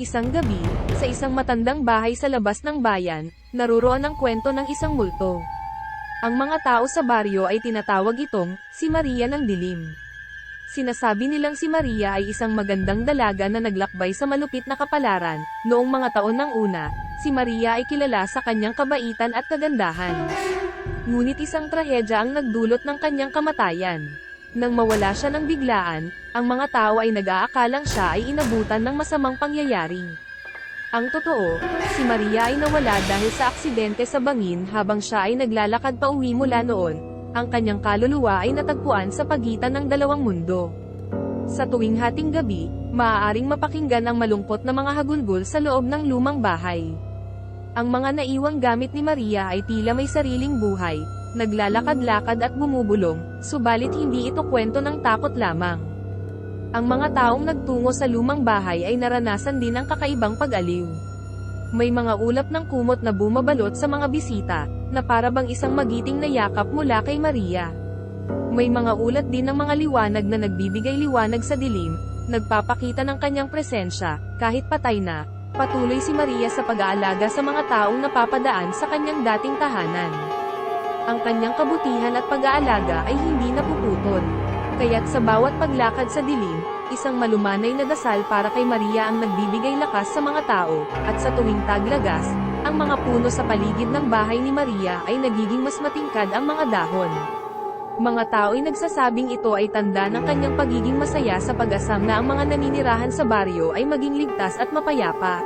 Isang gabi, sa isang matandang bahay sa labas ng bayan, naruroon ang kwento ng isang multo. Ang mga tao sa baryo ay tinatawag itong, si Maria ng Dilim. Sinasabi nilang si Maria ay isang magandang dalaga na naglakbay sa malupit na kapalaran. Noong mga taon ng una, si Maria ay kilala sa kanyang kabaitan at kagandahan. Ngunit isang trahedya ang nagdulot ng kanyang kamatayan. Nang mawala siya ng biglaan, ang mga tao ay nag-aakalang siya ay inabutan ng masamang pangyayari. Ang totoo, si Maria ay nawala dahil sa aksidente sa bangin habang siya ay naglalakad pauwi mula noon. Ang kanyang kaluluwa ay natagpuan sa pagitan ng dalawang mundo. Sa tuwing hating gabi, maaaring mapakinggan ang malungkot na mga hagulgol sa loob ng lumang bahay. Ang mga naiwang gamit ni Maria ay tila may sariling buhay, naglalakad-lakad at bumubulong, subalit hindi ito kwento ng takot lamang. Ang mga taong nagtungo sa lumang bahay ay naranasan din ang kakaibang pag-aliw. May mga ulap ng kumot na bumabalot sa mga bisita, na para bang isang magiting na yakap mula kay Maria. May mga ulat din ng mga liwanag na nagbibigay liwanag sa dilim, nagpapakita ng kanyang presensya, kahit patay na. Patuloy si Maria sa pag-aalaga sa mga taong napapadaan sa kanyang dating tahanan. Ang kanyang kabutihan at pag-aalaga ay hindi napuputol. Kaya't sa bawat paglakad sa dilim, isang malumanay na dasal para kay Maria ang nagbibigay lakas sa mga tao, at sa tuwing taglagas, ang mga puno sa paligid ng bahay ni Maria ay nagiging mas matingkad ang mga dahon. Mga tao ay nagsasabing ito ay tanda ng kanyang pagiging masaya sa pag-asam na ang mga naninirahan sa baryo ay maging ligtas at mapayapa.